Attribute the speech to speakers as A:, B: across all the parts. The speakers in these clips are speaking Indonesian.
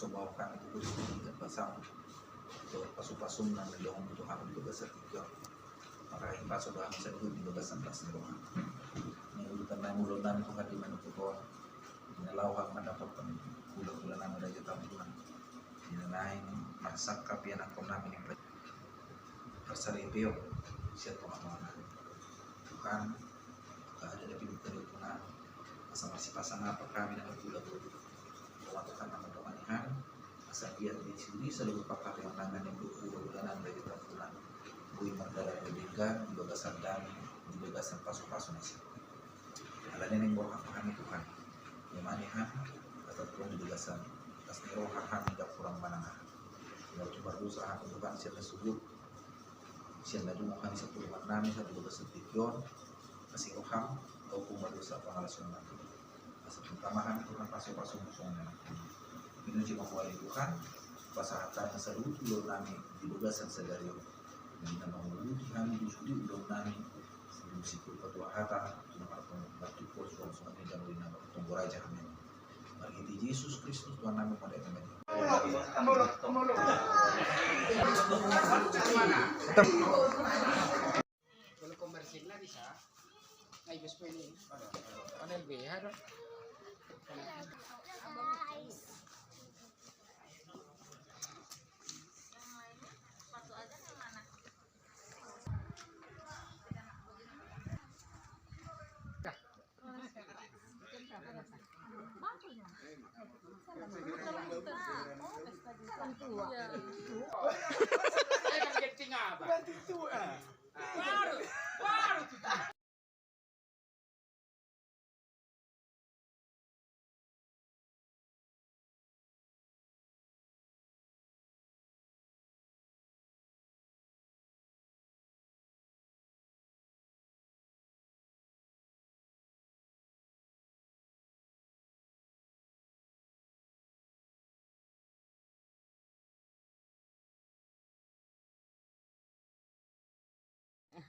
A: subaw kami itu sedikit pasang pasu-pasum nang nagawang ito kami juga sa tiga maraming paso ba sa dito juga sa tas ni Roma nangulutan na mulon namin kung kati man ito ko ginalawang madapat kami ulang-ulang namin dahil tayo ko ginanahin magsangkap yan ako namin yung parsaripyo siya ito ang mga Tuhan ada na pinagtalo ko na asang masipasang nga pa kami na nagulagod matukan ang magkamanihan asang iyan din sili sa lugar pagkakayangan ng ulo-ulanan dahil tapunan buhay magdala ng bigan ibagasan dami ibagasan paso-paso na siya alanin ng buwan kami Tuhan yamanihan at tatlong ibagasan tas niroha kami na kurang manangan baru sa akin Tuhan siya nasugod siya nadungan sa tulungan namin sa tulungan sa tikyon kasi roham o kung baru sa pangalasyon natin sa pagtamahan Tuhan paso-paso musong na pinuji makuwali Tuhan pasahatan sa lutulo namin dilugasan sa daryo hindi na mahuluti kami disudi ulong namin sa musikul patuahata tumakatong batukol sa mga gano'y na tunggu raja kami margiti Jesus Kristus Tuhan namin pada kami
B: kalau komersil na bisa ay gusto ini ano el beha do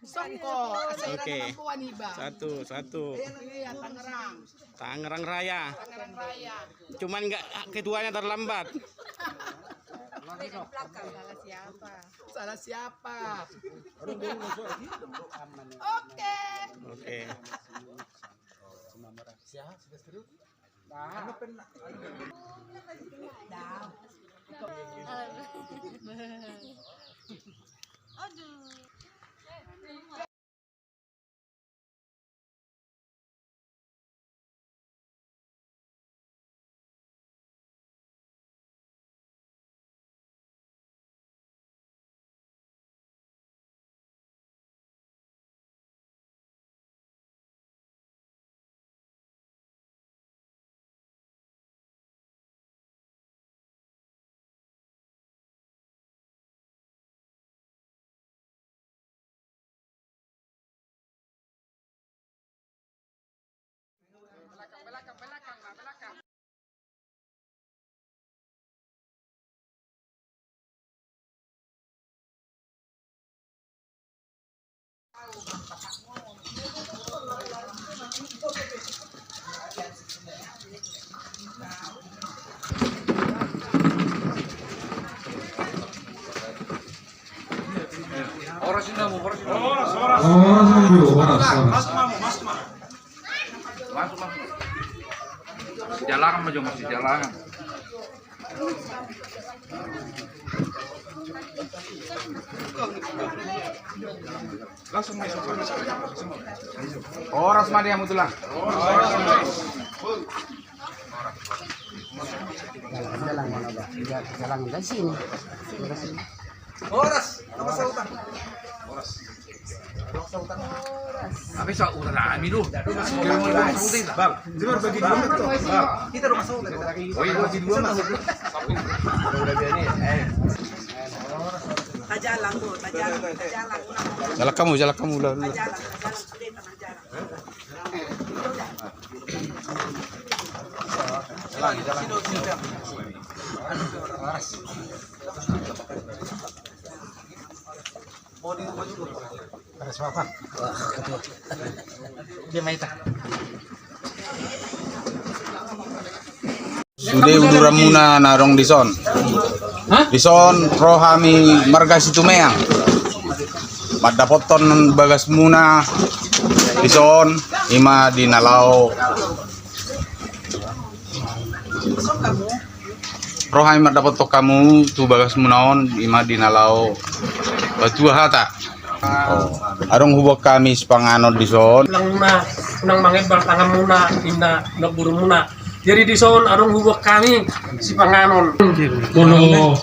B: Songko,
C: Oke. Satu.
B: iya Tangerang,
C: Tangerang Raya.
B: Tangerang Raya.
C: Cuman nggak ketuanya terlambat.
B: Salah siapa?
C: Oke.
B: Belakang.
D: Masih jalan. Langsung masuk. Oras mana yang mutulah?
B: Jalan dari sini.
A: oras apa sautan
D: Tapi sa ulah rami lu.
A: bang cuma bagi dua tuh kita rumah sautan
D: Oh iya bagi dua mas.
E: Tajalang tuh, tajalang.
C: Jalak kamu lah.
E: Tajalang sudah tanah jalan.
A: mau di rumah juga
B: Ada apa? Dia main tak?
C: sudah uduran muna narong dison. Dison rohami marga situmeang. Madapoton bagas muna dison ima dinalau. Rohami madapat to kamu tu bagas munaon ima dinalau. Batu hata. Arong hubok kami sepanganon dison.
F: Unang mangebang tangan muna, ina naburu muna. Jadi di son arong hubok kami si panganon. Kono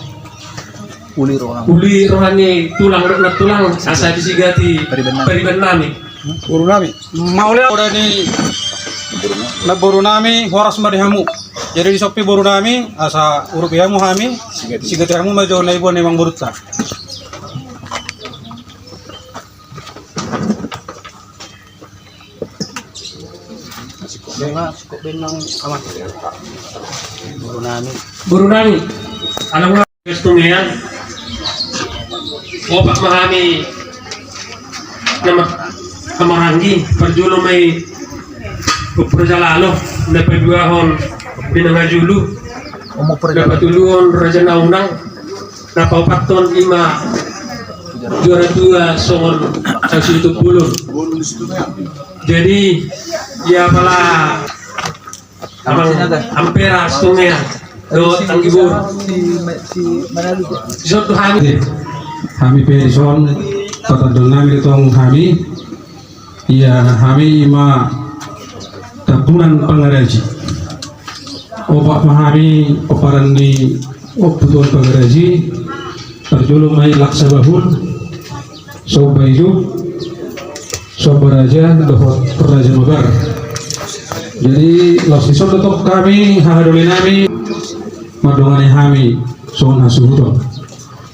F: uli rohani tulang asa disigati periban nami.
G: Buru nami. Maulya udah ni naburu nami horas marihamu. Jadi di sopi buru nami asa urupiamu hami sigati hamu majo na ibu memang burutsa.
F: Buru nami. Alam mo gusto niya. Opak mahami nama kamarangi perjulo may perjalalo na pagbuahon binangajulu napatuluon raja naunang napaupaton ima juara 2 songon sang situ pulur. Jadi ya pala amang ampera setengah do tanggibur suatu hari
H: kami pension tatadol namin itong kami iya kami ima tapunan pangaraji opak mahami oparan di oputuan pangaraji terjulung may laksabahun sobayu sobaraja dohot peraja mabar. Jadi laksison tetap kami hahadoli nami madongani kami soon hasuhuton.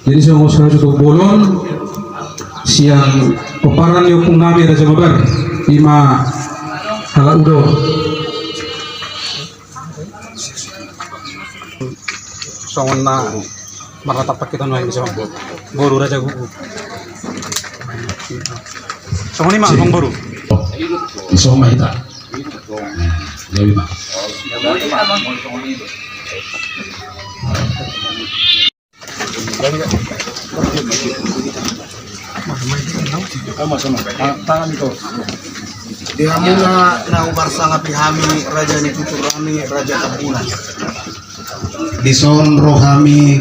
H: Jadi saya mau sekali tutup bolon siang peparan yukung nami Raja Mabar ima hala udo
G: Songon na maratapak kita nang bisa boru raja gugu. Songon ni mang boru.
H: isoma ita. Jadi mah.
I: Di hamuna na umar sanga pihami raja ni tuturami raja Tabunan.
J: Dison rohami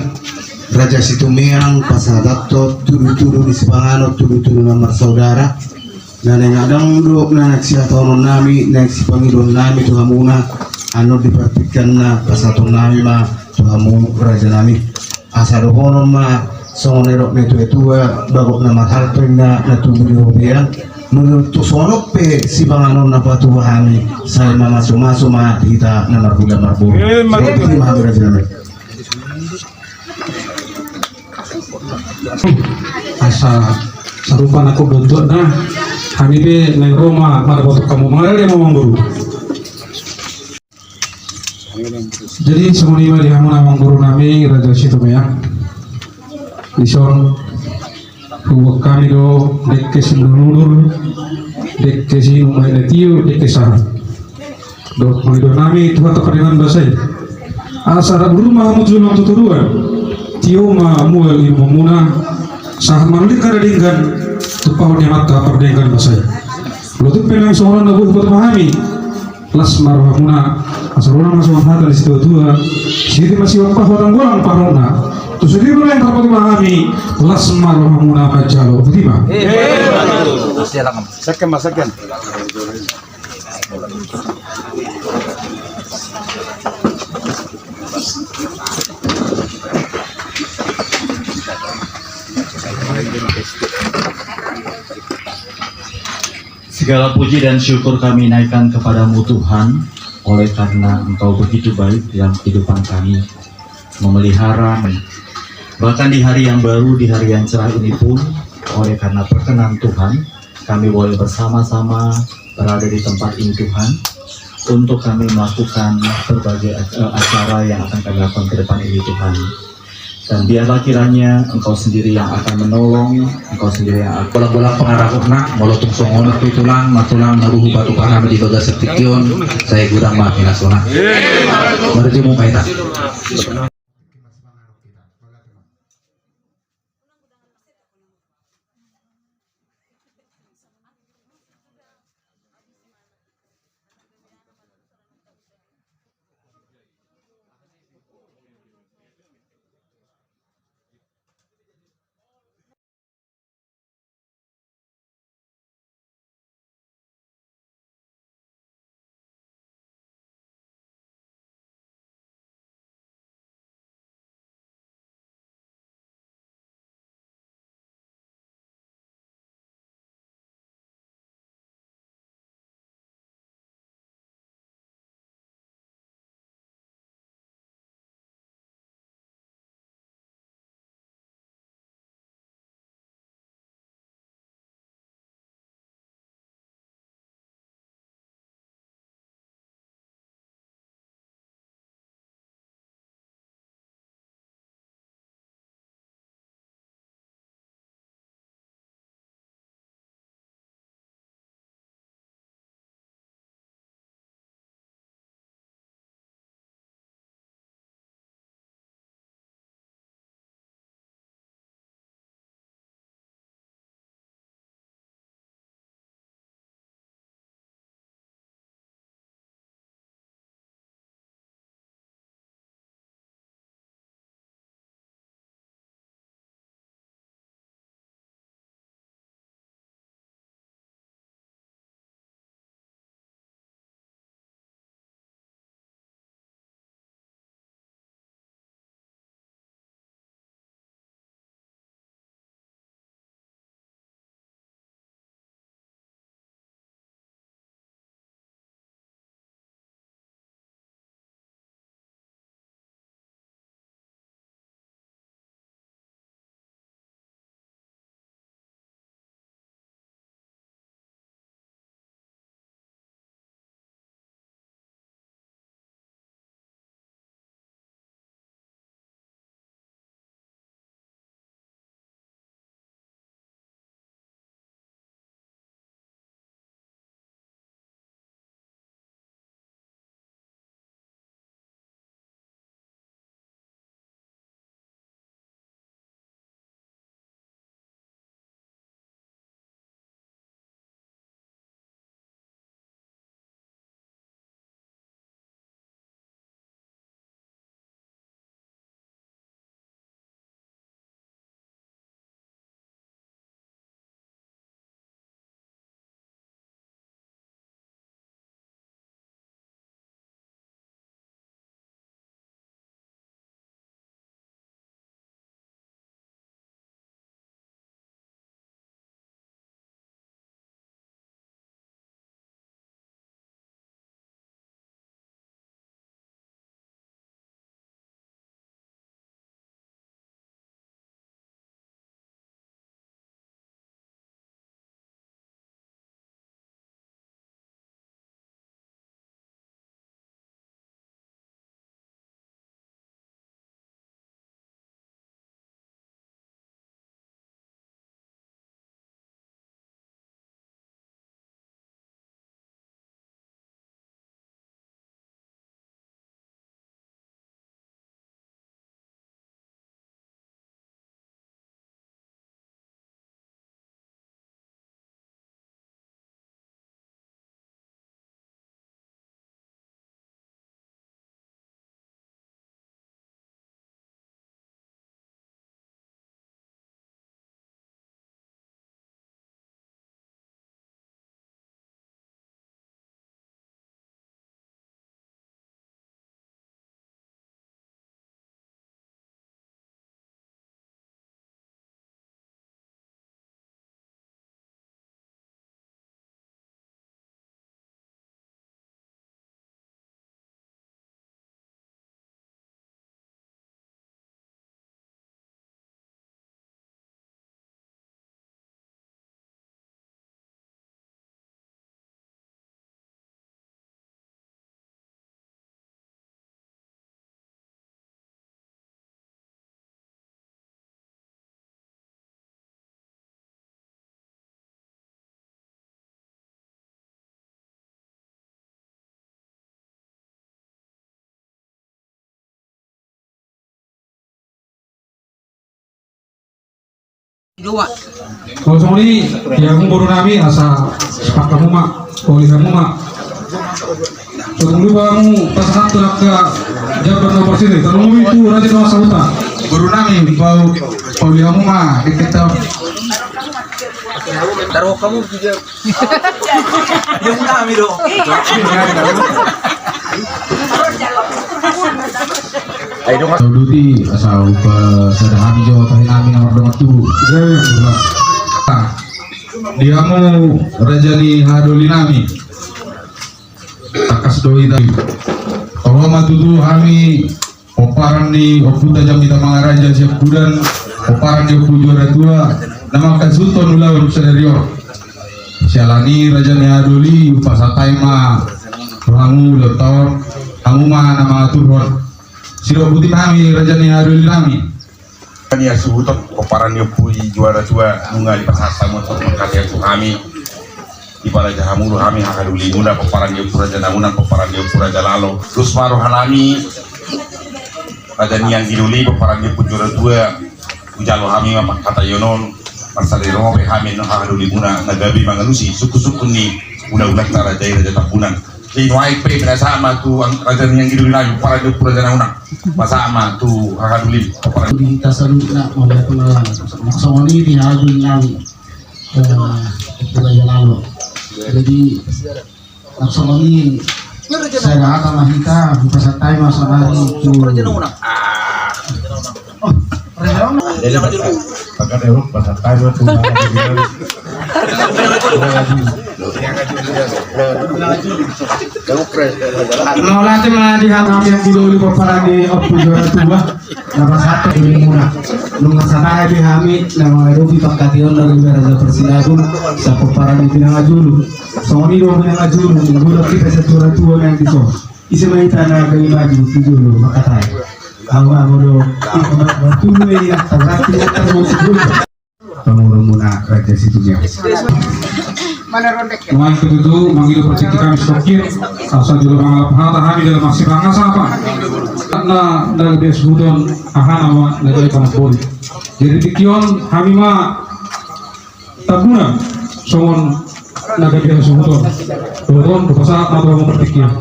J: raja situmeang pasadato tudu-tudu di sepangano tudu-tudu namar saudara na nengadang do na nagsihatonon nami nagsipangidon nami tu hamuna ano dipraktikan na pasaton nami ma tu hamu raja nami asadohonon ma songonerok netu etua bagok na mahalpeng na natubiyobian menurut sonok pe si panganon na patuhami saya masuk-masuk ma kita na marbuga-marbuga ini mah raja nami
H: asa sarupan aku bentuk nah kami be neng Roma pada waktu kamu mengalir dia mau guru. Jadi semuanya di hamuna guru nami Raja Situmeang dison hubung kami do dek kesinulur dek kesinumai netiu dek kesah do do nami tuhan terpendengan basai asara rumah mujulong tuturuan tio ma mual ilmu muna sah malik karadingkan tupau ni mata perdengkan basai lutu penang seorang nabuh buat memahami las marhamuna asaruna masuk hata di situ tua sini masih waktu orang orang parona tu sendiri mulai dapat memahami las marhamuna bacalo tiba
G: Sekian.
K: Segala puji dan syukur kami naikkan kepadamu Tuhan, oleh karena Engkau begitu baik dalam kehidupan kami, memelihara, bahkan di hari yang baru, di hari yang cerah ini pun, oleh karena perkenan Tuhan, kami boleh bersama-sama berada di tempat ini Tuhan, untuk kami melakukan berbagai acara yang akan kami lakukan ke depan ini Tuhan. Dan biarlah kiranya Engkau sendiri yang akan menolong, Engkau sendiri yang akan bola-bola pengarahuna, molotung songono tulang, matulang naruhu batu paham di bagas setikyon, saya gurang maafin asona. Marjemu paita.
H: Kalau songoni yang baru nami asa sepak kamu mak, oleh kamu mak. Tunggu kamu pas satu nak ke jabat nomor sini. Kalau itu raja nomor sauta.
C: Baru nami kau kamu mah kita
A: Taruh kamu juga. Yung kami do.
H: Duti asal sederhana Jawa tahin nami nomor tu. Dia mau rajani hadoli nami. Takas doi tadi. Kalau matutu kami oparan ni oputa jam kita mangaraja siap budan oparan dia juara tua nama kazuto nula urusan dari sialani raja ni adoli upasatai ma kamu letor kamu ma nama turun siro putih kami raja ni adoli nami
C: ni asubutot oparan dia juara tua nunga di pasar sama kalian tu kami di bala jahamu kami hakaduli muna oparan dia raja namunan oparan dia raja lalo terus maruh hanami raja ni yang diduli oparan dia juara tua ujalo kami mah kata yonon pasal romo kami no hakaduli muna nagabi manganusi suku-suku ni udah raja tabunan di nuai pe sama tu raja yang diduli lagi oparan dia raja namunan sama tu hakaduli oparan
J: Kita salutna oleh maksoni di hadu nyawi raja lalu. Jadi maksoni saya akan mahita pasatai masanari itu.
C: jadi pakai Eropa pasatai itu
J: Mau latih malah di hati yang dulu paparan di opu juara tua. Nama satu ini murah. Nunggu sana di kami nama Eropa pakation dari Raja Persilagun. Sa paparan di Pinangajulu. Sony do Pinangajulu. Guru kita sejuara tua yang diso. Isi main tanah dari maju tujulu makatai. Awa bodo tulu ini terhati terus dulu. Pemurumuna Raja Situnya.
H: Tuan ketutu manggil perciki kami stokir asal juru mangalap hata kami dalam maksir rangas apa karena dari desbudon ahana wa dari kampung jadi tikion kami mah tabuna songon naga dia desbudon turun ke pasar atau mau pertikian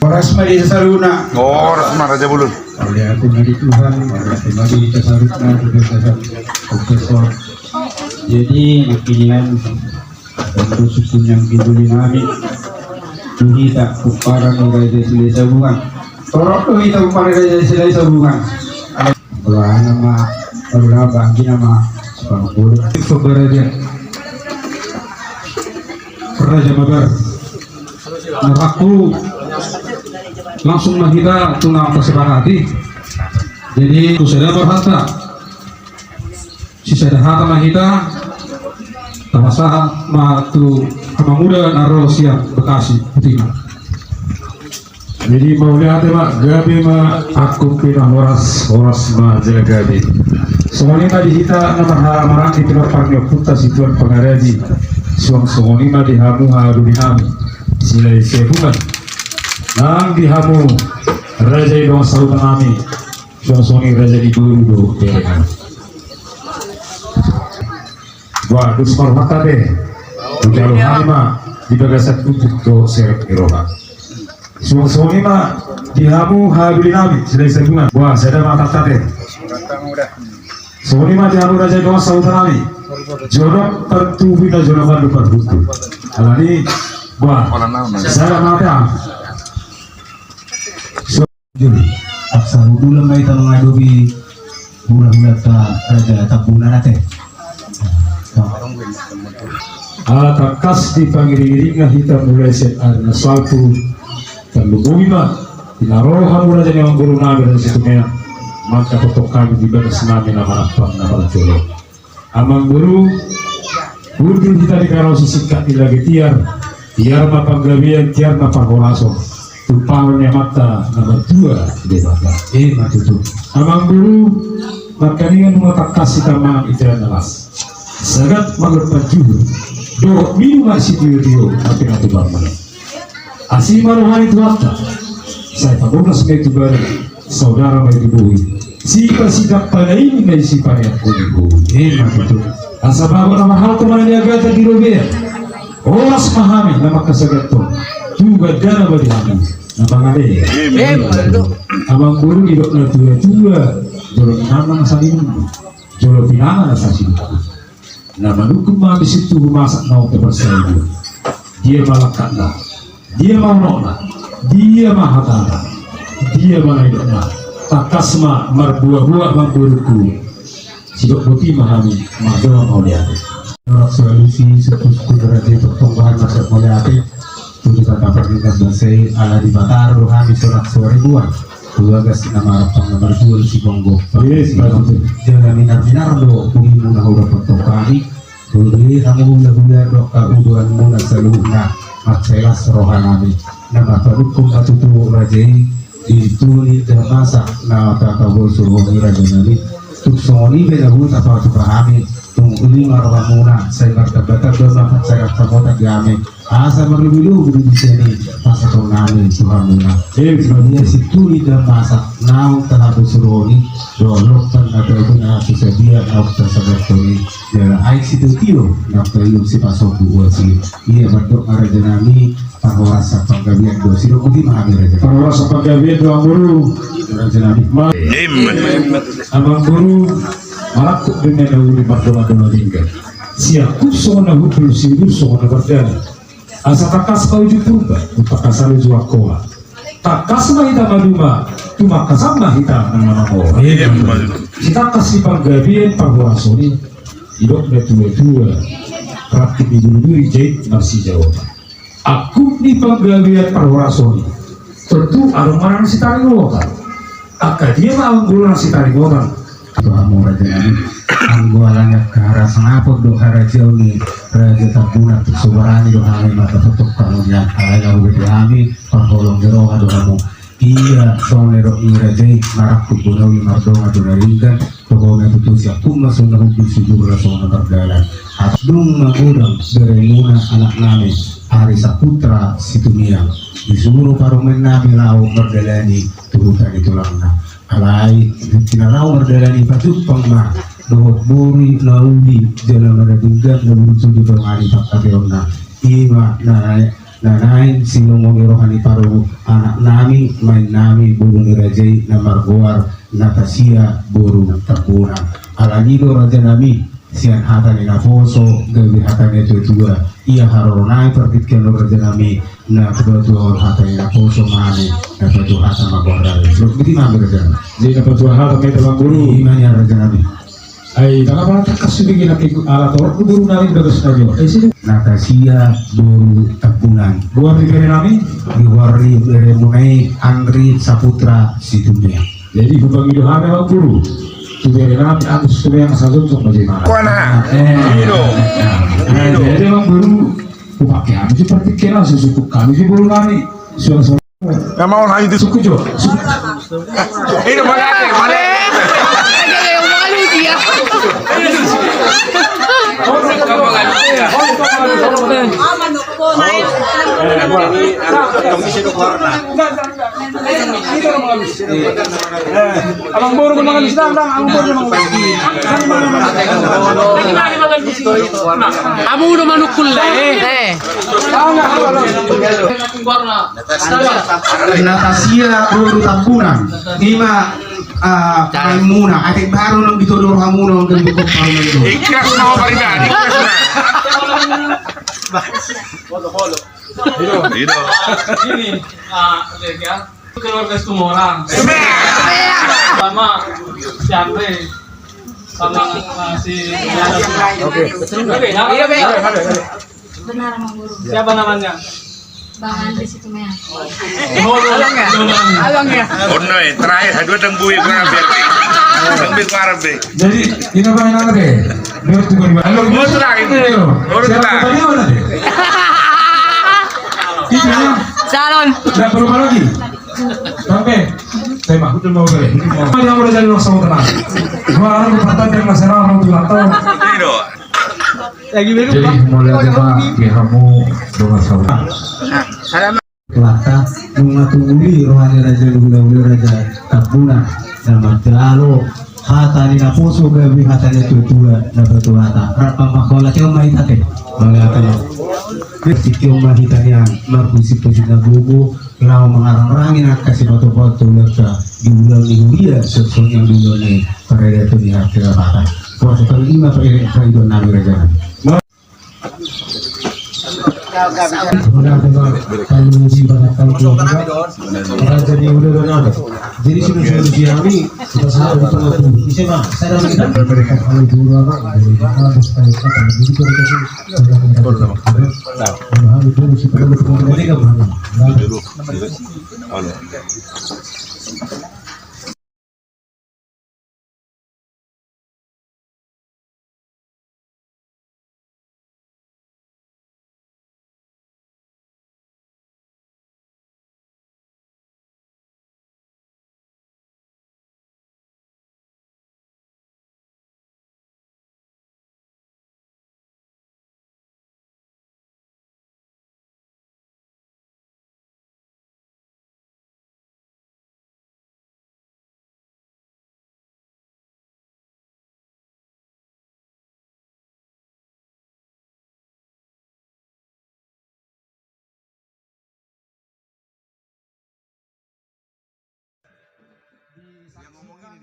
J: Horas mari saluna.
C: Rasma Raja Bulun
J: Oleh aku dari Tuhan, oleh pribadi tasarufna berdasarkan profesor. Jadi pilihan untuk susun yang dibeli nami, tuhi tak kuparan raja silai sabungan. Torok tuhi tak kuparan raja silai sabungan. Belah nama, belah bangki nama sepangkur.
H: Raja Raja Mabar aku langsung kita tunang kesepakati jadi tu saya berharta si saya harta mahita tamasa matu kama muda naro siap Bekasi putih
F: Jadi mau lihat mak gabi ma aku pindah horas ma jaga gabi. Semuanya di kita nama marang di timur parnya puta situan pengaradi. Suang semuanya di hamu haru di kami. Silai sebulan. Nang di hamu raja dong sarutan kami. Suang semuanya raja di dulu berekan. Wah, dus marmata deh. Ujalu hama di bagasan untuk do seret iroha. Suami mah dihamu habili nabi sudah sebungan. Wah, saya dah makan tadi. Suami mah dihamu raja doa saudara nabi. Jodoh tentu bina jodoh baru perbutu. Alani, wah, saya makan.
J: Jadi, paksa dulu mai tanong adobi bulan-bulan ta raja tabunan nate.
F: Alat kas dipanggil-panggilnya hitam mulai sekarang suatu terlubungi mah dinaruh kamu raja yang guru nabi dari situ mena maka foto kami di badan senami nama nama jolo amang guru kita di kalau sisikat di lagi tiar mapa gabian tiar mapa horaso tupangnya mata nama dua di bawah mati itu amang guru makanya mata kasih kama itu nalas sangat mengerti do minum masih dia tapi nanti bangun Asih maruhani tuata. Saya tahu sebagai itu baru saudara mai dibuhi. Sipa sikap pada ini may sipa yang kulibu. Betul. Asa bago na mahal ko man niya agad di Robert. Oras mahami na makasagat to. Juga dana ba dihamin na pangali. Amang guru idok na tua-tua. Jolo pinangan sa limundo. Jolo pinangan sa sinuko. Na manukum mga bisitu masak na ako persayo. Dia malakat na. Dia maunok na. Dia mahatara. Dia malaidok na. Takasma marbuah-buah mangguruku. Sidok putih mahami magdoa mauliate. Solusi suku-suku derajat pertumbuhan masyarakat mauliate. Tujuan dapat dikasih ala di Batar rohani sorak sore buah. Dua gas nama rapang nomor 2 si Bongo. Yes, betul. Jangan minar-minar do kumi muna udah pertokari. Dulu kamu udah doa uduan muna seluruhnya makselas rohanami. Nama padukum atutu rajai dituli termasak na takabul suruh rajanami. Tuk soni benahu apa tu pahami. Tung uli marwah muna saya berkata doa saya kamotak diame. Asa berlebihu di sini pasal nami Tuhan muna. Sebenarnya situ tidak masak nau terhadap suroni dolok dan ada punya sedia nau tersabar tuni. Dalam air situ tio nak perlu si pasal buat si. Ia berdoa rajanami parwasa panggabian dosi dokuti mahami rajanami. Parwasa panggabian doa guru rajanami. Abang guru marakuk dengan dahulu berdoa-doa tinggal. Siaku sona hukul sidur sona berdana. Asa takas kau jupurba, takas alu juakoa. Takas mahita maduma, cuma kasama hita nama ko. Kita kasih panggabian parwasoni, idok betul-betul. Praktik di dulu jahit masih jauh. Aku di panggabian parwasoni, tentu arung-arung si taring lokal. Aka dia mau guru si taring lokal. Tuhan mau raja ini anggualanya ke arah sengapot do raja ini raja tabunat subarani do kami mata tutup kamunya ayah udah dihami pangholong jeroha do kamu iya soalnya do ini raja marak kubunawi mardonga do naringkan pokoknya betul siap pun masuk na hukum sujud rasul berdalan abdung magudang beremuna anak nami hari saputra situmiang disuruh parumen nami lau berdalani turutan itulangna alai tinarau berdalani patut pangma dohot buri nauli dalam radinggan dan di pengari pakationa ima nanai silongongi rohani paru anak nami main nami burung rajai namar goar natasia burung takuna alani do raja nami sian hatan ina foso gawi hatan itu juga ia haronai pertitkan do raja nami na kedua hatan ina foso mane na kedua hatan magwara lo biti mami raja jadi kedua hatan itu bang guru imani raja nami ay nakapala takas bigin na alat orang guru nami dagas na yun natasia buru tabunan buat dikira nami diwari dari munai Andri Saputra Situnya jadi hubungan hidup kami bang guru Tuberi nami Agus Tuberi yang satu untuk bagaimana kuana jadi bang guru pakai kami seperti kira sesuku kami si guru nami suara-suara
D: Nggak mau lagi itu
F: suku jo
D: ini mana
G: Abang baru menangani sedang, abang baru
B: Kamu udah manukul
J: Natasia buru tabunan lima muna atik baru nang ditodor hamuno nang dikop parumen do
D: ikhlas mau pribadi
G: ini keluarga semua orang sama siapa sama si
L: benar Mang Guru.
G: siapa namanya
L: Bang Andri Situmeang.
B: Alang ya.
D: terakhir dua tembui Arabe.
F: jadi ini apa yang ada deh biar tunggu di mana
D: Baru terang itu. Baru terang.
F: tadi mana deh itu ya
B: Salon.
F: nggak berubah lagi sampai saya mah udah mau beli yang udah jadi langsung tenang gua harus bertanya dengan masalah orang tua atau
B: Lagi
F: jadi mulai coba kamu dengan saudara
J: Wata mengatunguli rohani raja Lula raja Kapuna nama terlalu hata ni napuso gabi hata ni tutua na batu hata rapa makola teo mahitate mengatakan tio mahitanya markusi posisi na buku lau mengarang-arangin kasih foto-foto mereka diulang di dia sesuatu yang dulu nih pada itu di hati rata puasa kelima pada itu nabi raja jadi udah jadi sudah kami kita sahabat itu bisa bang saya kita mereka kalau dulu apa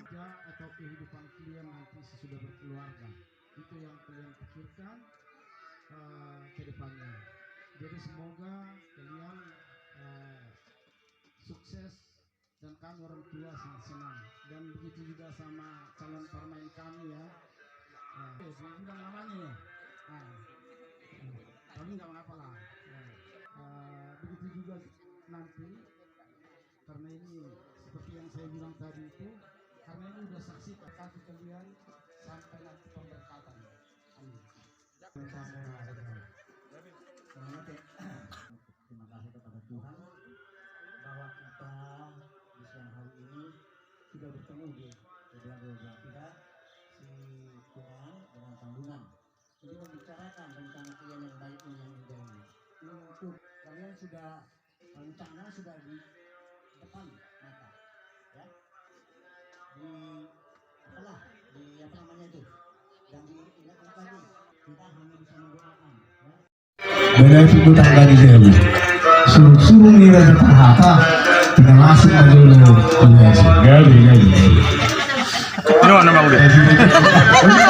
B: disaksikan atau kehidupan kalian nanti sesudah berkeluarga itu yang kalian pikirkan ke depannya. Jadi semoga kalian sukses dan kami orang tua sangat senang dan begitu juga sama calon pemain kami ya. Bilang namanya ya. Tapi nggak apa-apa lah. Begitu juga nanti karena ini seperti yang saya bilang tadi itu karena ini udah saksi kaki kalian sampai nanti pemberkatan. Amin.
J: Terima kasih kepada Tuhan bahwa kita di siang hari ini sudah bertemu di kedua-dua pihak si Tuhan dengan Kandungan. Jadi membicarakan tentang klien yang baik ini yang indah ini. Untuk kalian sudah rencana sudah di depan mata, ya di apalah di apa namanya itu dan diingat lagi kita hanya bisa mendoakan ya. Beda itu tangga di sini suruh nira di Tahata tidak masuk dulu gali
D: Ano nama udah?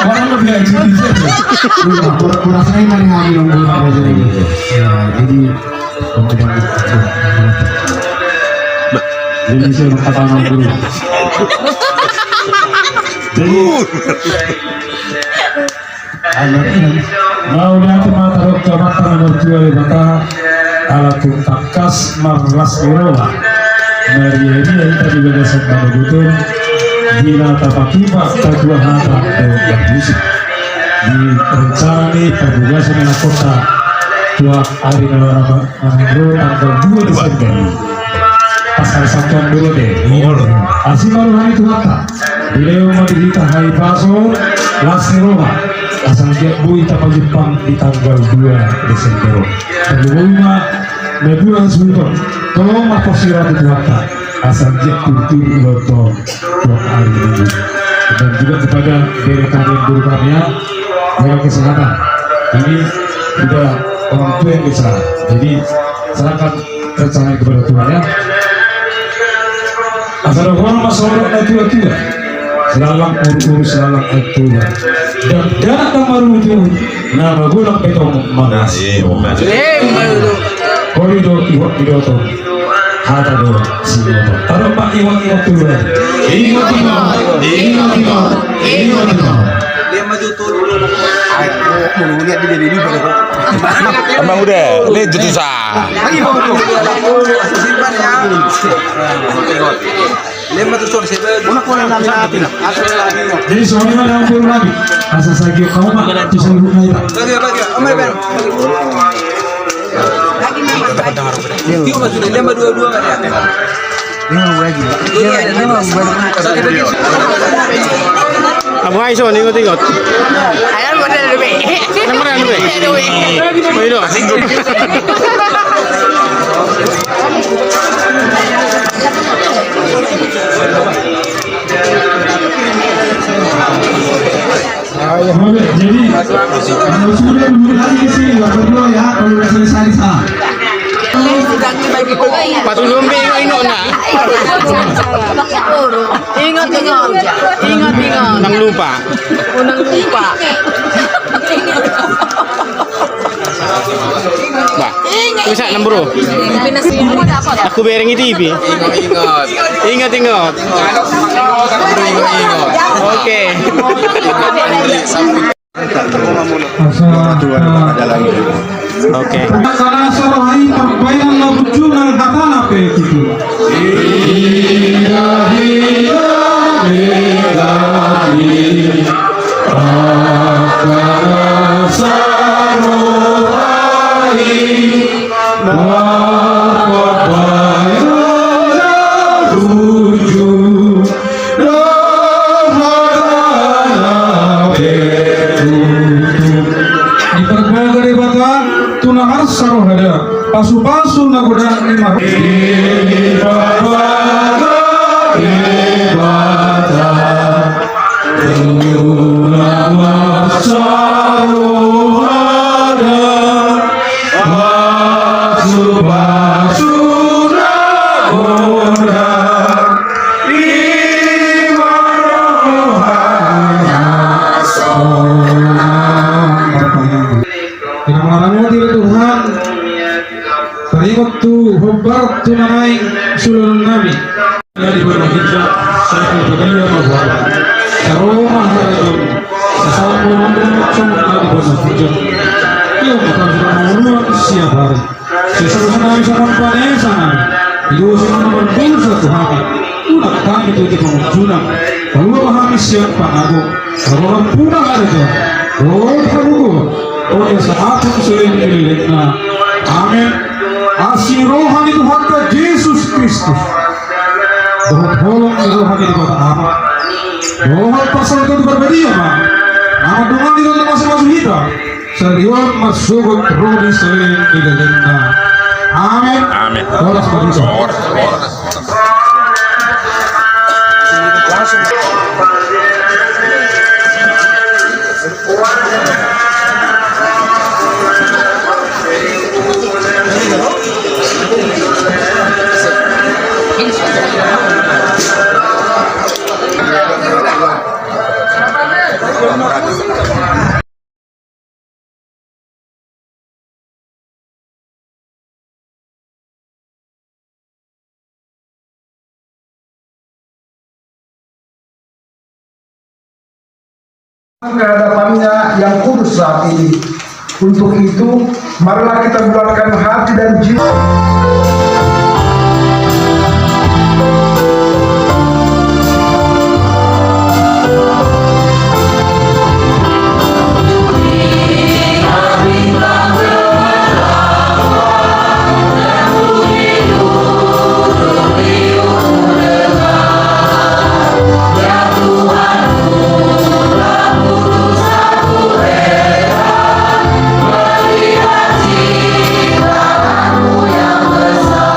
J: orang lebih eksis kurang saya mari hari nunggu aja gitu ya jadi kemudian jadi saya berkata dulu jadi mau lihat mata dokter mata nomor 2 maka alat takas marlas mirowa dari ini yang tadi juga sempat begitu bila tapakiba kedua hata yang musik di rencana perbugasan yang kota dua hari tanggal 2 Desember pasal satuan dulu deh asli baru hari Tuhan beliau menderita hari paso Lasiroma asal dia bui tapal Jepang di tanggal 2 Desember sebelumnya Mebulan Sultan tolong maposira di Tuhan asal dia kultur loto 2 hari ini dan juga kepada deretan dan guru kami jaga kesehatan ini sudah orang tua yang bisa jadi serahkan rencana kepada Tuhan ya. Asal orang masalah tua-tua selalang urus selalang tua dan datang merujuk nama gulak betong manas koridor iwak idoto hata do sinoto taruh pak iwak tua ini
I: dia maju turun aku lihat dia di bawah
D: Emang udah, ini jadi sah.
I: simpan ya lima tuh sore una kola na lagi
F: jadi soalnya ada yang lagi asal saya kamu mak bisa lumayan
I: bagi omai ben lagi memang dia maju lima dua kan ya lima lagi
G: Kamu Aison ingot-ingot.
E: Ayan mo na lubi.
G: Nomor ano be? Mayro.
F: Jadi kalau sudah lagi sih nggak perlu ya kalau udah selesai sah.
G: Patulong be ino na.
E: Ingat.
G: Nang lupa.
E: Unang lupa.
G: Ba. Bisa nang bro. Aku bereng TV. Ingat. Oke. Oke.
H: Karena sorohai perbayang labuju nang hatana pe gitu. Pasu-pasu na godang lima. Tuhan teringat tu hobar tu namai seluruh nabi dari berhijrah saya berkata bahwa aroma haram sesama orang cuma dari berhijrah ia bukan semua siap hari sesuatu nabi sama panesa itu semua berburu satu hari udah kami itu di pengunjung kalau kami siap panago kalau pulang ada oh kamu oleh saat sering amin. Asih rohani Tuhan Yesus Kristus. Tolong rohani Tuhan apa? Rohani pasal itu berbeda mah. Nama Tuhan itu masing-masing kita. Serius masuk roh di selain di dalamnya. Amin. Amin. Orang seperti itu.
B: Kehadapannya yang kudus saat ini. Untuk itu, marilah kita bulatkan hati dan jiwa.
M: Yang besar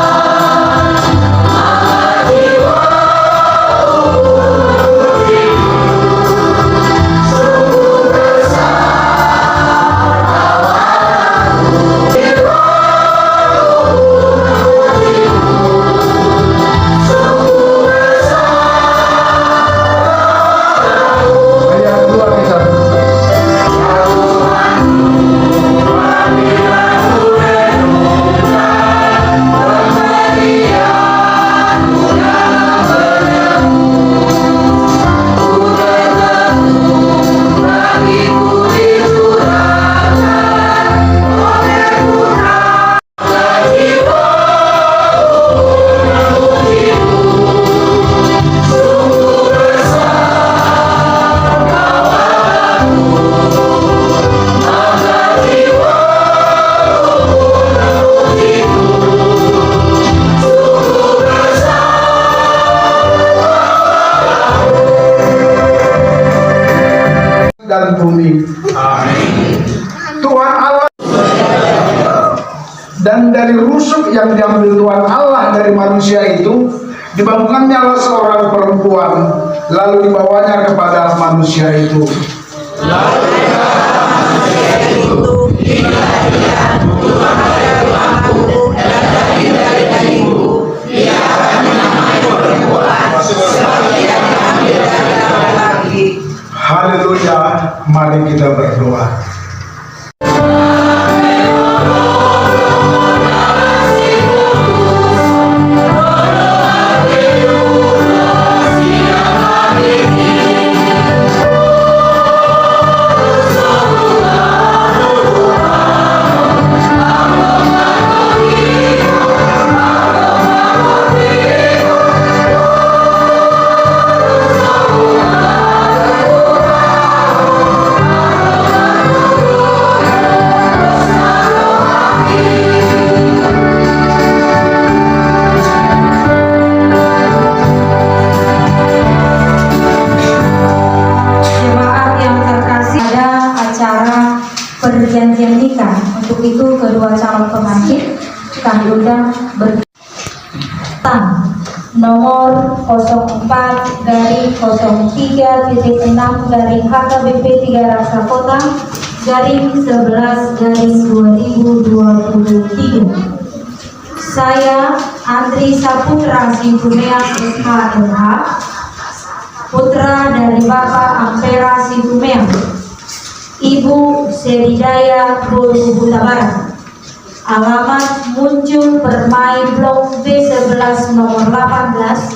B: dan bumi.
C: Amin.
B: Tuhan Allah, dan dari rusuk yang diambil Tuhan Allah dari manusia itu dibangunkannya seorang perempuan, lalu dibawanya kepada manusia itu. Haleluya, mari kita berdoa.
L: Perjanjian nikah. Untuk itu kedua calon pengantin kami undang bertang nomor 04/03.6 3 Raksa Kota /11/2023. Saya Andri Saputra Situmeang SHMH, putra dari Bapak Ampera Situmeang, Ibu Seridaya Boru Huta Barat. Alamat Muncul Permai Blok B11 nomor 18,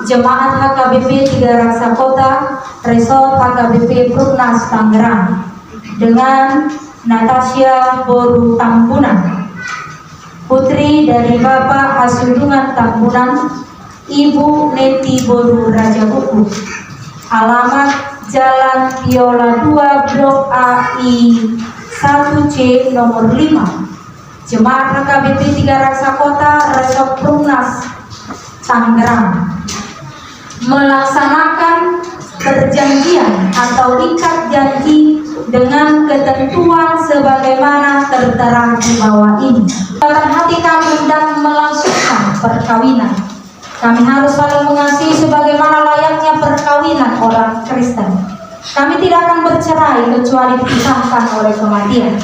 L: Jemaat HKBP 3 Raksa Kota, Resort HKBP Pruknas Tangerang, dengan Natasha Boru Tambunan, putri dari Bapak Hasudungan Tambunan, Ibu Neti Boru Raja Buku. Alamat Jalan Viola 2 Blok AI 1C nomor 5, Jemaat HKBP 3 Raksa Kota, Resort Pruknas Tangerang, melaksanakan perjanjian atau ikat janji dengan ketentuan sebagaimana tertera di bawah ini. Dalam hati kami dan melangsungkan perkawinan, kami harus saling mengasihi sebagaimana layaknya perkawinan orang Kristen. Kami tidak akan bercerai kecuali dipisahkan oleh kematian.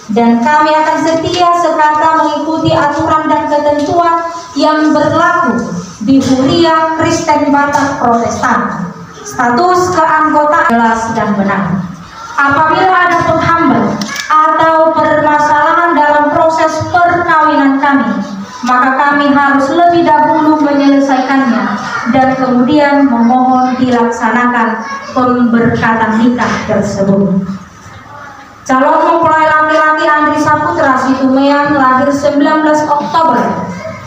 L: Dan kami akan setia sekata mengikuti aturan dan ketentuan yang berlaku di Huria Kristen Batak Protestan. Status keanggotaan jelas dan benar. Apabila ada penghambat atau permasalahan dalam proses perkawinan kami, maka kami harus lebih dahulu menyelesaikannya dan kemudian memohon dilaksanakan pemberkatan nikah tersebut. Calon mempelai laki-laki Andri Saputra Situmeang lahir 19 Oktober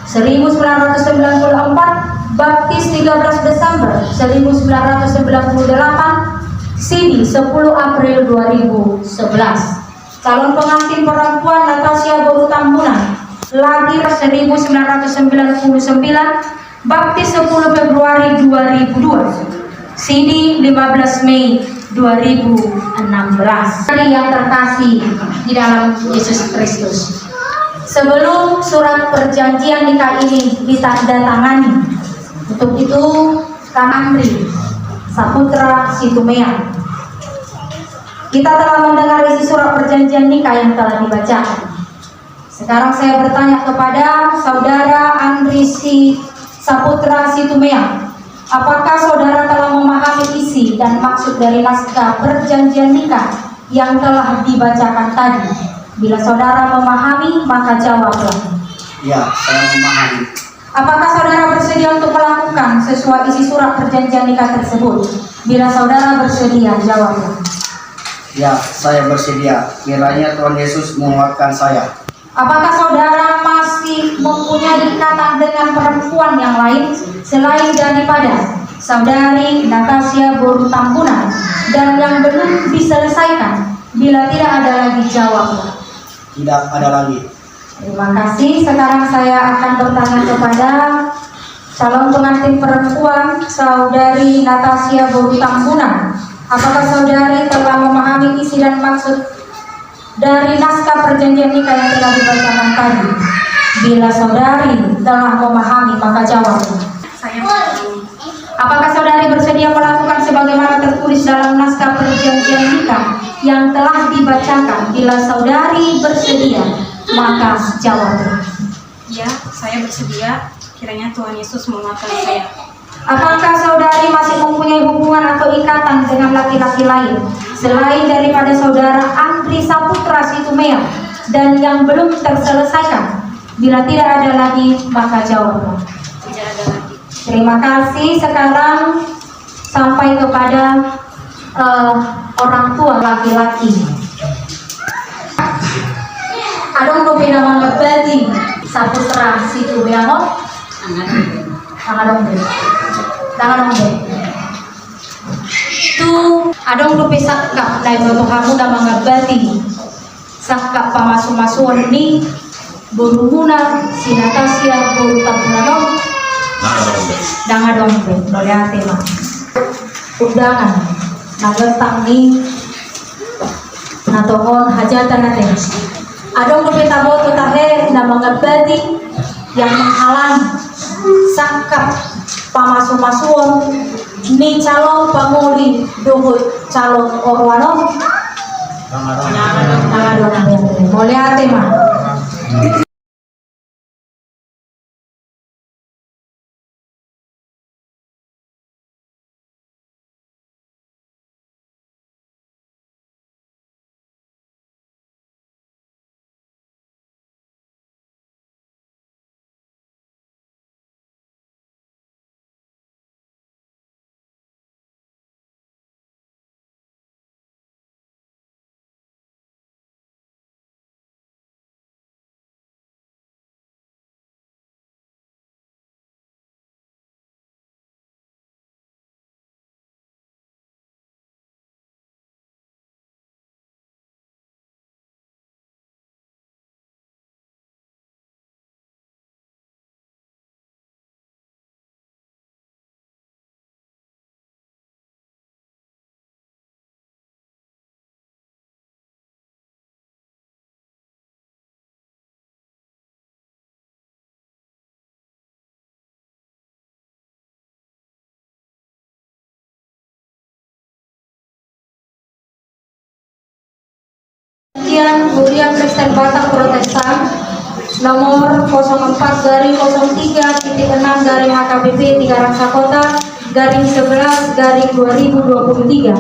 L: 1994, baptis 13 Desember 1998, sidi 10 April 2011. Calon pengantin perempuan Natasha Boru Tambunan, lahir 1999, baptis 10 Februari 2002, sidi 15 Mei 2016. Yang terkasih di dalam Yesus Kristus, sebelum surat perjanjian nikah ini ditandatangani, untuk itu kami Andri Saputra Situmeang, kita telah mendengar isi surat perjanjian nikah yang telah dibacakan. Sekarang saya bertanya kepada saudara Andri Saputra Situmeang, apakah saudara telah memahami isi dan maksud dari naskah perjanjian nikah yang telah dibacakan tadi? Bila saudara memahami, maka jawablah.
I: Ya, saya memahami.
L: Apakah saudara bersedia untuk melakukan sesuai isi surat perjanjian nikah tersebut? Bila saudara bersedia, jawablah.
I: Ya, saya bersedia. Kiranya Tuhan Yesus menguatkan saya.
L: Apakah saudara masih mempunyai ikatan dengan perempuan yang lain selain daripada saudari Natasha Boru Tambunan dan yang belum diselesaikan? Bila tidak ada lagi, jawablah.
I: Tidak ada lagi.
L: Terima kasih. Sekarang saya akan bertanya kepada calon pengantin perempuan saudari Natasha Boru Tambunan. Apakah saudari telah memahami isi dan maksud dari naskah perjanjian nikah yang telah dibacakan tadi? Bila saudari telah memahami, maka jawab.
M: Saya memahami.
L: Apakah saudari bersedia melakukan sebagaimana tertulis dalam naskah perjanjian nikah yang telah dibacakan? Bila saudari bersedia, maka jawab.
M: Ya, saya bersedia. Kiranya Tuhan Yesus menguatkan saya.
L: Apakah saudari masih mempunyai hubungan atau ikatan dengan laki-laki lain selain daripada saudara Andri Saputra Situmea dan yang belum terselesaikan? Bila tidak ada lagi, maka jawab.
M: Tidak ada lagi.
L: Terima kasih. Sekarang sampai kepada orang tua laki-laki. Adong no pinamang nabadi Saputra Situmea mo? Tangadong tu adong lupi sakka na ibato kamu na mga bati sakka pamasu-masuan ni burumuna sinatasya burutapunanong dangadong be noleate ma undangan nagetang ni natohon hajatan natin adong lupi taboto tahe na mga bati yang menghalang sakap pamasu-masuon ni calon pamuli duhut calon orwano boleh ate mah. Kuliah Kristen Batak Protestan nomor 04/03.6/HKBP 3 Raksa Kota /11/2023.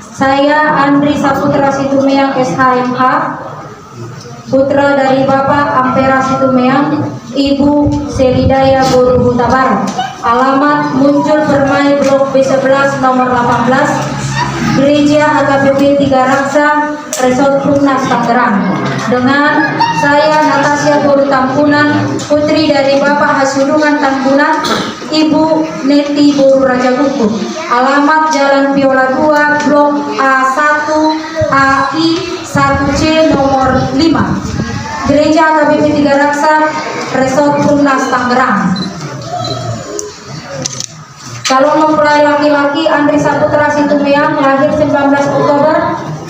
L: Saya Andri Saputra Situmeang SHMH, putra dari Bapak Ampera Situmeang, Ibu Selidaya Boru Huta Barat. Alamat Muncul Permai Blok B11 nomor 18, Gereja HKBP 3 Raksa, Resort Prumnas Tangerang. Dengan saya Natasya Boru Tampunan, putri dari Bapak Hasulungan Tampunan, Ibu Neti Boru Rajaguku. Alamat Jalan Biola 2, Blok A1 AI 1C nomor 5, Gereja HKBP 3 Raksa, Resort Prumnas Tangerang. Calon mempelai laki-laki Andri Saputra Situmeang, lahir 19 Oktober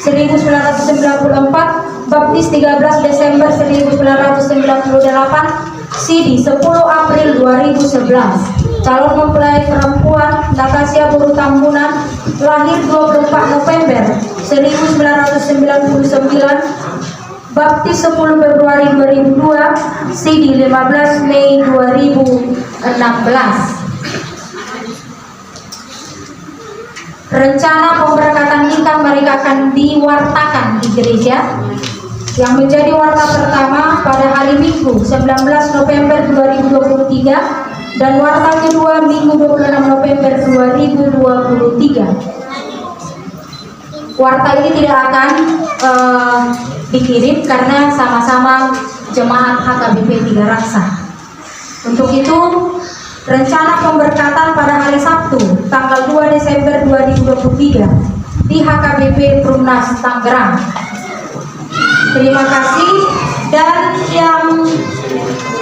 L: 1994, baptis 13 Desember 1998, Sidi 10 April 2011. Calon mempelai perempuan Natasya Boru Tampunan, lahir 24 November 1999, baptis 10 Februari 2002, Sidi 15 Mei 2016. Rencana pemberkatan nikah mereka akan diwartakan di gereja, yang menjadi warta pertama pada hari Minggu 19 November 2023 dan warta kedua Minggu 26 November 2023. Warta ini tidak akan dikirim karena sama-sama jemaat HKBP 3 Raksa. Untuk itu rencana pemberkatan pada hari Sabtu, tanggal 2 Desember 2023 di HKBP Prumnas Tangerang. Terima kasih. Dan yang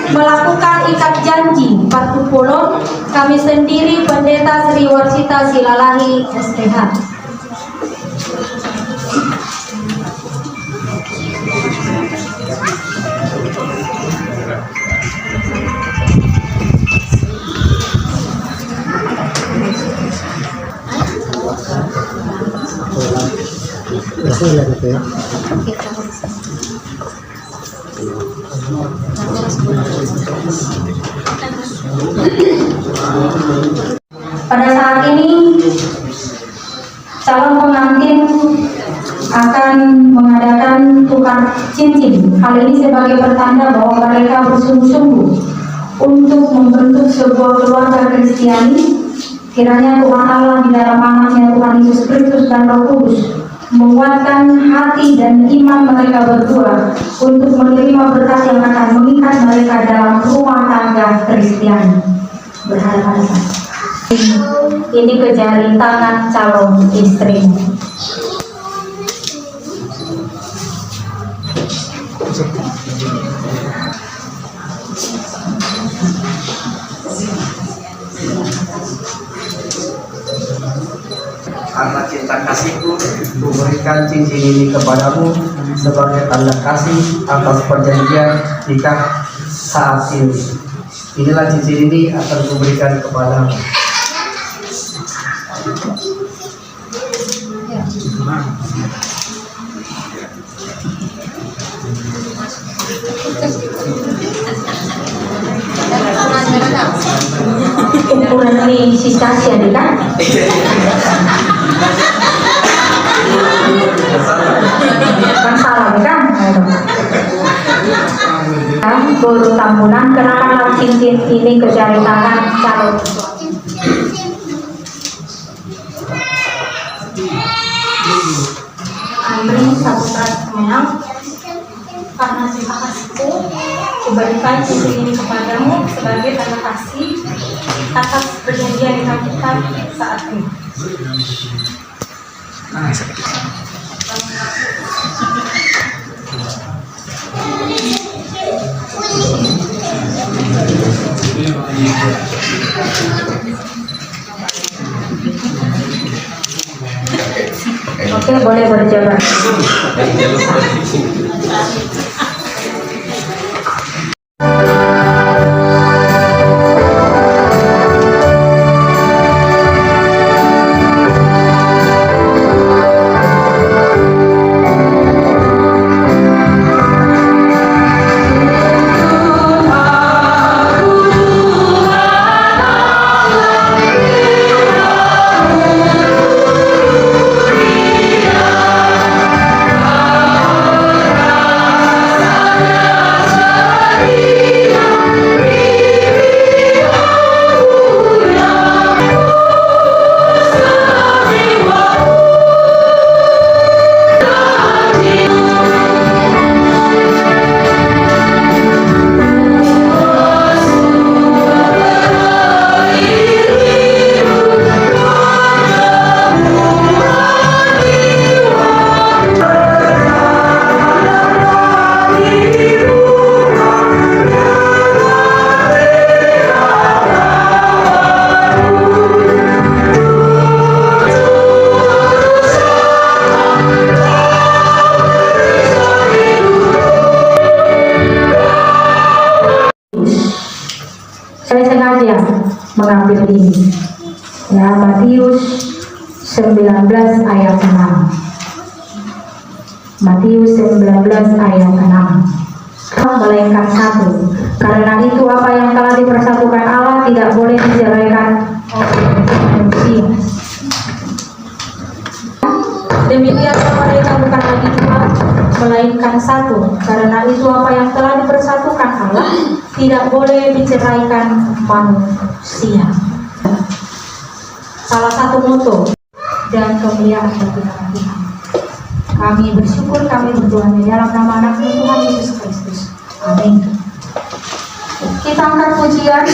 L: melakukan ikat janji Patupulon, kami sendiri Pendeta Sri Warsita Silalahi STH. Pada saat ini calon pengantin akan mengadakan tukar cincin. Hal ini sebagai pertanda bahwa mereka bersungguh-sungguh untuk membentuk sebuah keluarga Kristiani. Kiranya Tuhan Allah di dalam anaknya Tuhan Yesus Kristus dan Roh Kudus menguatkan hati dan iman mereka berdua untuk menerima berkat yang akan mengikat mereka dalam rumah tangga Kristiani. Berhadapan ini ke jari tangan calon istri.
N: Karena cinta kasihku, ku berikan cincin ini kepadamu sebagai tanda kasih atas perjanjian nikah saat ini. Inilah cincin ini akan kuberikan kepadamu.
L: Ukuran ini sisa-sia kan? Kan salah kan? Guru tambunan kenakanlah cincin ini ke jari tangan calon.
M: Amri Saputra Semeang, karena cinta kasihku, kuberikan cincin ini kepadamu sebagai tanda kasih atas perjanjian nikah kita saat ini.
L: Oke, boleh berjalan. Saya sengaja mengambil ini ya, Matius 19 ayat 6. Matius 19 ayat 6. Melainkan satu. Karena itu apa yang telah dipersatukan Allah tidak boleh diceraikan oleh manusia. Demikian mereka bukan lagi dua, melainkan satu. Karena itu apa yang telah dipersatukan Allah tidak boleh diceraikan manusia. Salah satu moto dan kemuliaan bagi Tuhan. Kami bersyukur, kami berdoa di dalam nama anak Tuhan Yesus Kristus. Amin. Kita angkat pujian.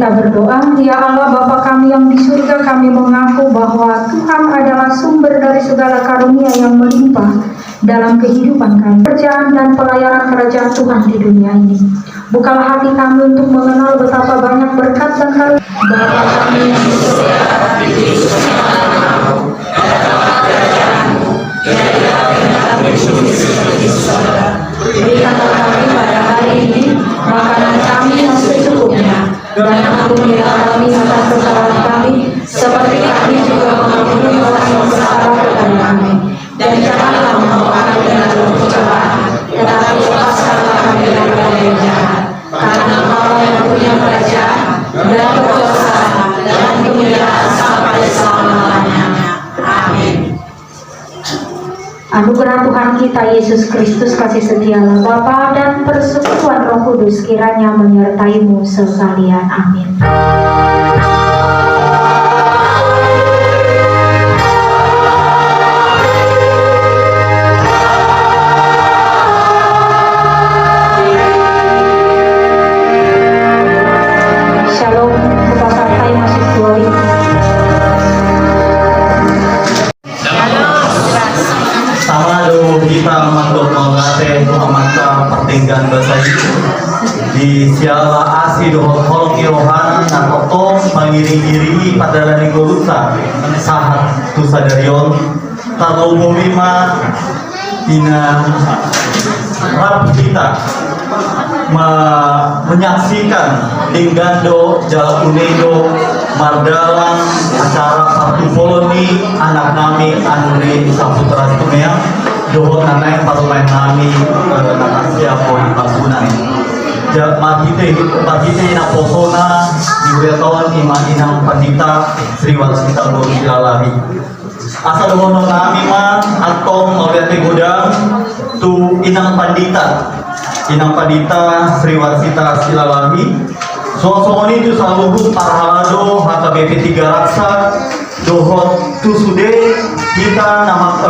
L: kita berdoa. Ya Allah Bapa kami yang di surga, kami mengaku bahwa Tuhan adalah sumber dari segala karunia yang melimpah dalam kehidupan kami, pekerjaan dan pelayanan kerajaan Tuhan di dunia ini. Bukalah hati kami untuk mengenal betapa banyak berkat dan karunia Bapa kami yang di surga, berikanlah kami pada hari ini makanan kami yang secukupnya, dan ampunilah kami atas kesalahan kami, seperti kami juga mengampuni orang yang bersalah kepada kami. Dan janganlah membawa kami dalam pencobaan, tetapi lepaskanlah kami dari yang jahat. Karena Engkau yang punya kerajaan dan kekuasaan dan kemuliaan sampai selama-lamanya. Amin. Anugerah Tuhan kita Yesus Kristus, kasih setia Allah Bapa dan persekutuan Roh Kudus kiranya menyertaimu sekalian. Amin. Shalom, kepasatai masih glory.
K: Sama do kita mandok mengate maka pertinggan bahasa itu di siala asi do holong irohana na potong mengiring-iringi pada lani golusa sahat tu sadarion talau mumima ina rap kita menyaksikan Linggando Jal Unedo Mardalang acara satu koloni anak nami Andri Saputra Tumeang dohon nanai parlemen nami nakasia poi pasunan Mahite ina posona diweton iman inang pandita Sri Warsita Bori Lalahi asa dohon nami man atong mawete godang tu inang pandita Sri Warsita Silalahi. Soal-soal itu selalu parhalado HKBP 3 Raksa dohot tu sude kita nama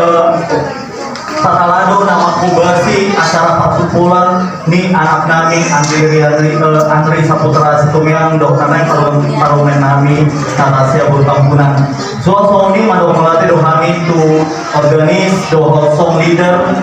K: parhalado nama kubasi acara partupulan ni anak nami Andri Saputra Situmeang doh nanai parlemen nami Natasia Bertampunan. Soal-soal ini mado melatih doh kami tu organis dohot song leader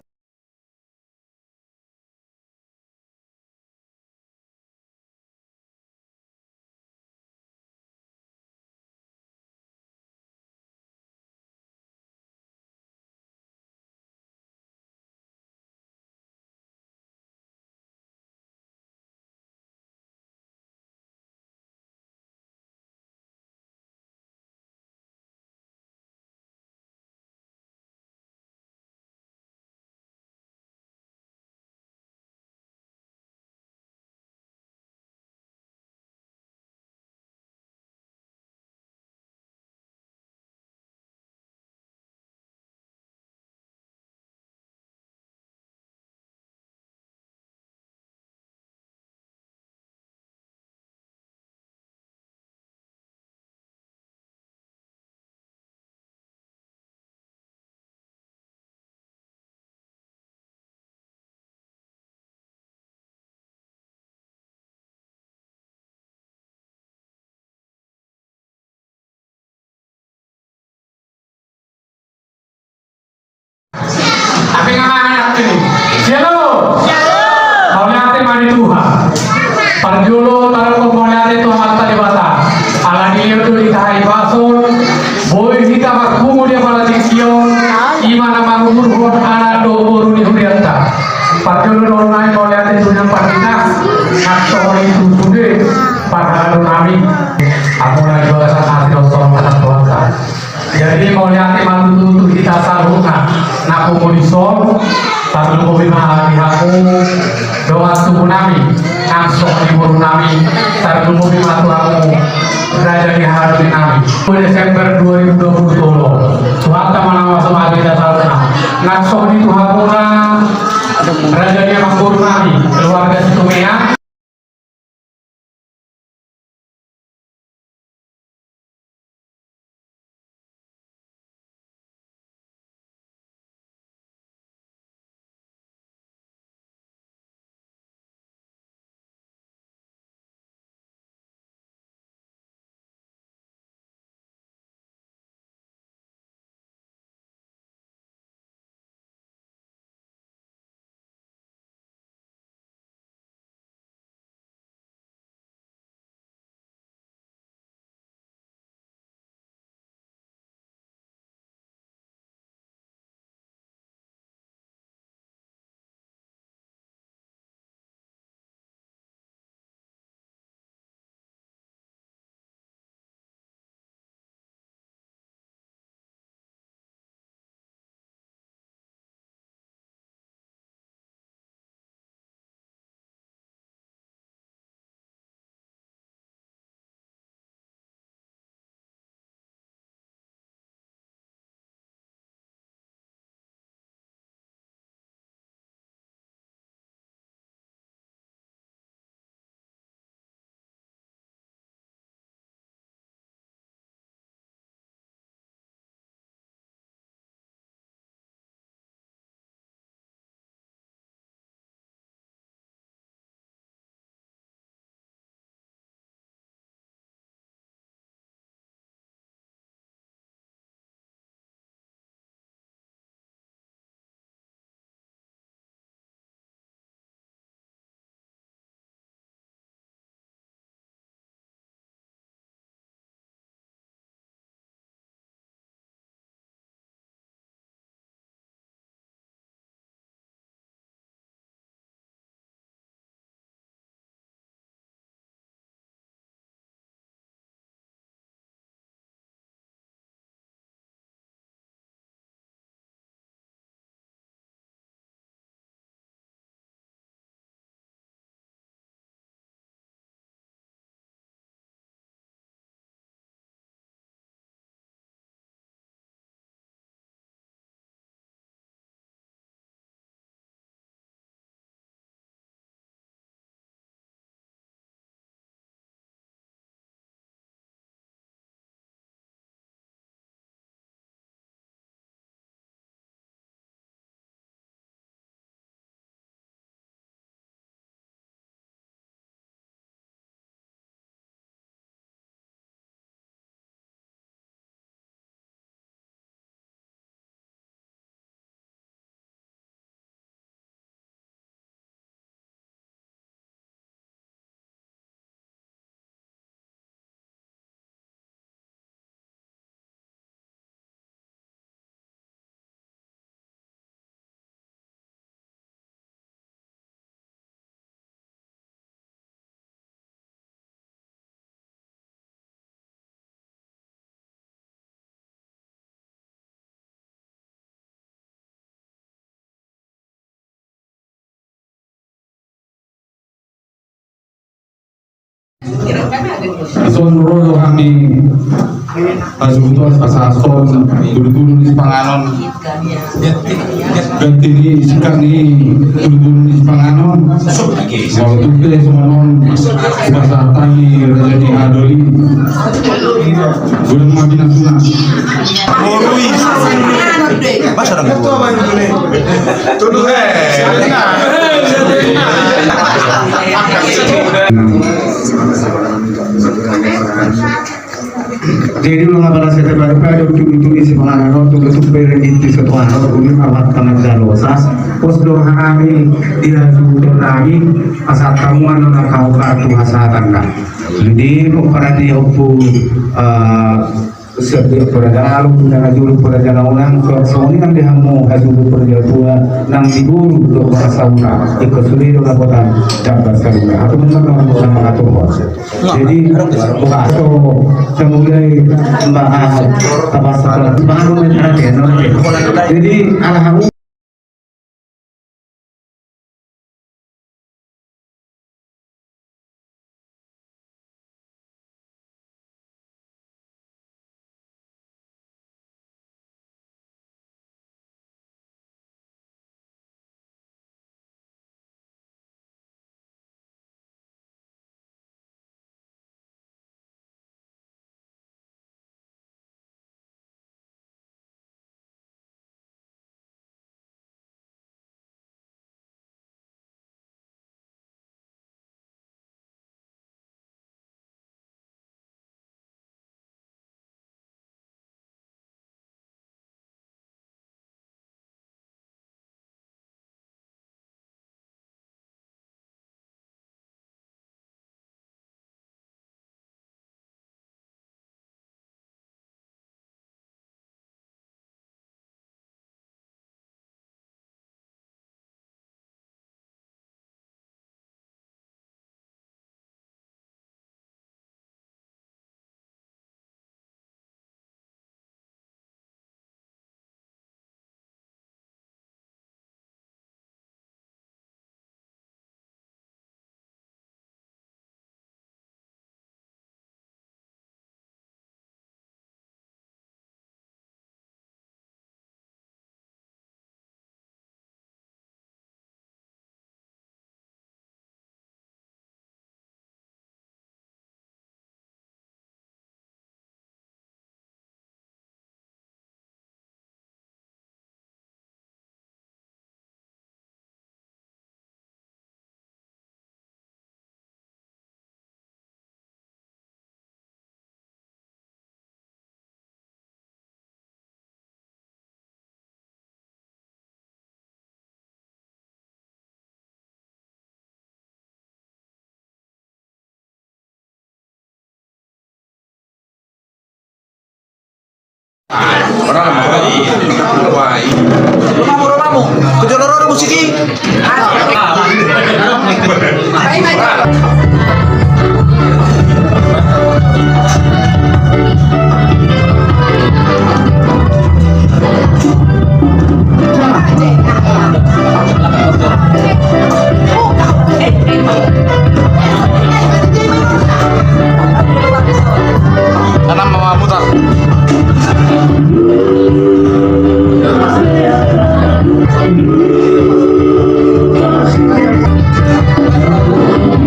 F: Tapi ngamangat ini. Shalom. Mauliate mani Tuhan. Parjolo taruh mauliate tu amat tadi bata. Ala dia tu dikahai bason. Boy kita makmumu dia malah dikion. Imana makmur hon ana do boru di hurianta. Parjolo online mauliate tu yang partina. Nakso itu sude. Parhalo nami. Aku lagi bahasa hati orang kata Tuhan. Jadi mauliate mantu tu kita sarunga. Naku monisol tatul kopi mahali haku doa tubuh nami nangsok di buru nami tatul kopi matu aku raja di hari nami Desember 2020 suata mana sama kita saruna nangsok di tuhapuna raja di manggur nami keluarga Situmea
H: Sonro kami asutos pasason dulu di Panganon ganti ni sikat ni dulu di Panganon mau tuke semonon bahasa tangi raja di Adoli bulan mabina tuna
A: Mas orang itu apa yang boleh? Tuduh
J: Jadi mga balas sa tabarpa, tuloy-tuloy si mga ano, tuloy-tuloy rin dito sa tuwa, tuloy awat ka nagdalosas. Pos doon kami, dinasuto namin, asat kamu ano na kauka hasatan ka. Jadi, kung para di ako po, setiap perjalanan dengan juru perjalanan soalnya dia mau juru perjalanan nang diburu untuk bahasa Sunda ikut sulit dengan kota Jakarta Sunda atau benar bukan mengatur jadi bukan atau semuanya bahas bahasa baru jadi alhamdulillah
A: Rumahmu, kejoloro musiki.
D: Karena mau mutar.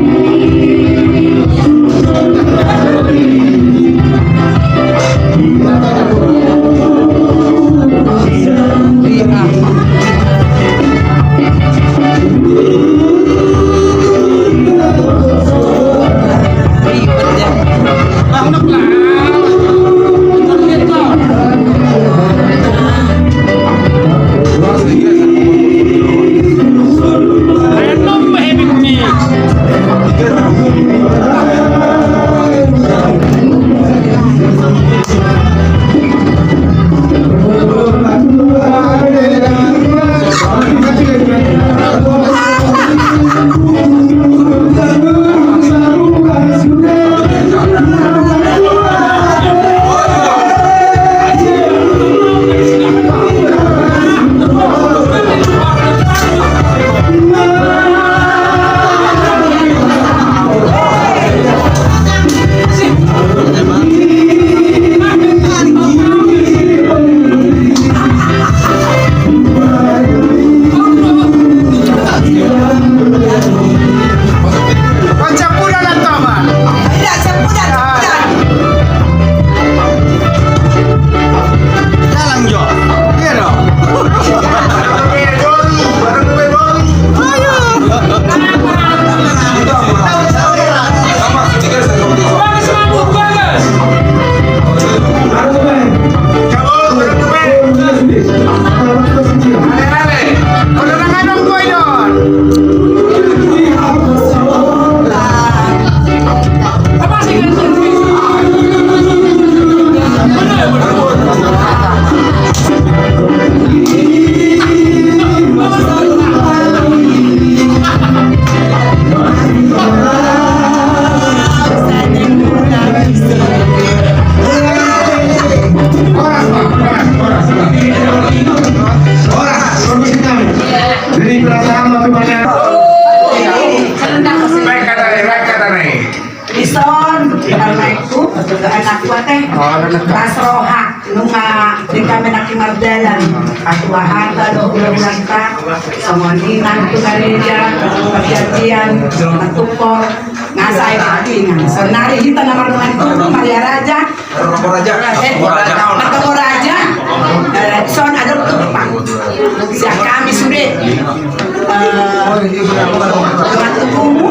L: Thank you.
B: nakwa teh. Tasroha nunga di kami nakimardalan. Atuahan talo ulang ta. Samaninan tu kareja perjanjian natukor ngasai patingan. Senari kita nomor dengan Maria Raja. Atau Raja. Son ada tumpang. Siap kami sudah. Tuhan tubuhmu.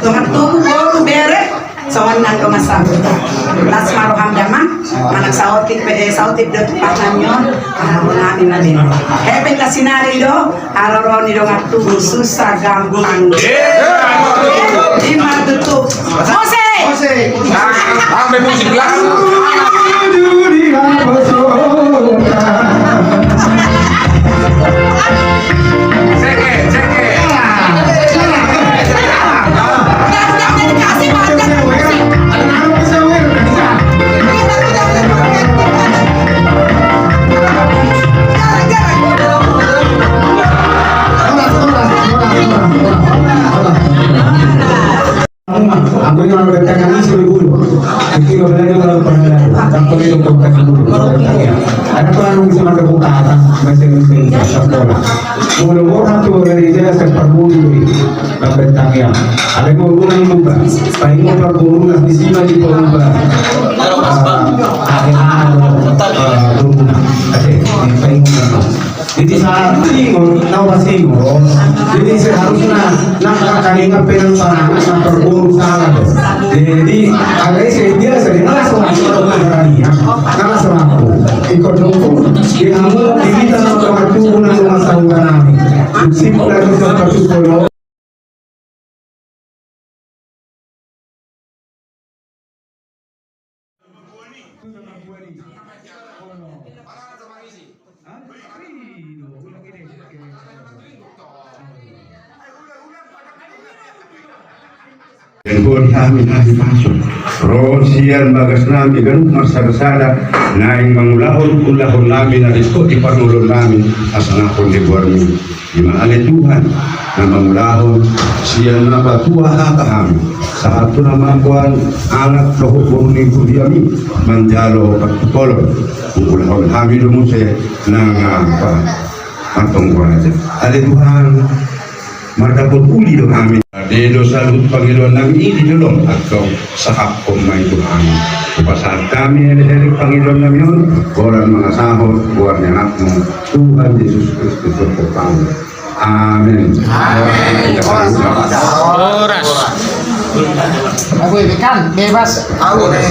B: Tuhan tubuhmu bere. Soal nang kemasam. Las maroham damang. Manak sautik sautik do tupanganyon. Namin na din. Hepeng kasinari do. Aroroni do ngatu susah gampang. Lima tutup. Mose.
C: Sampai musik lagu.
J: Aku yang mereka kami sudah dulu. Jadi kalau belajar kalau pernah tak boleh untuk dulu. Ada orang bisa mereka buka atas masing-masing sekolah. Kemudian orang tu dari saya seperti bertanya. Ada orang yang buka. Paling orang guru di sini di Polda. Jadi saat ini tahu pasti jadi seharusnya nak kali ngapain sana nak berburu salah. Jadi agak saya biasa dengan selalu berani, karena selalu ikut dulu. Kamu kita nak bertemu dengan masalah kami. Simpel lagi seperti itu.
C: Dan kami hati masuk Rosian bagas nami ganuk marsada naing mangulahun ulahun nami na disko ipanulun nami asanapon di buarmi dimana Tuhan na mangulahun siyan na batua kami saat itu nama kuan anak roh ni kudiami manjalo patutolon ulahun kami lumuse nang apa antong aja ada Tuhan markapun uli do kami di dosa Panginoon namin idinulong atau sahap kumay Tuhan saat kami dari Panginoon namin yun orang mga sahod buwan ng anak mo Tuhan Yesus Kristus berkepang amin
D: Oras aku ikan bebas aku nih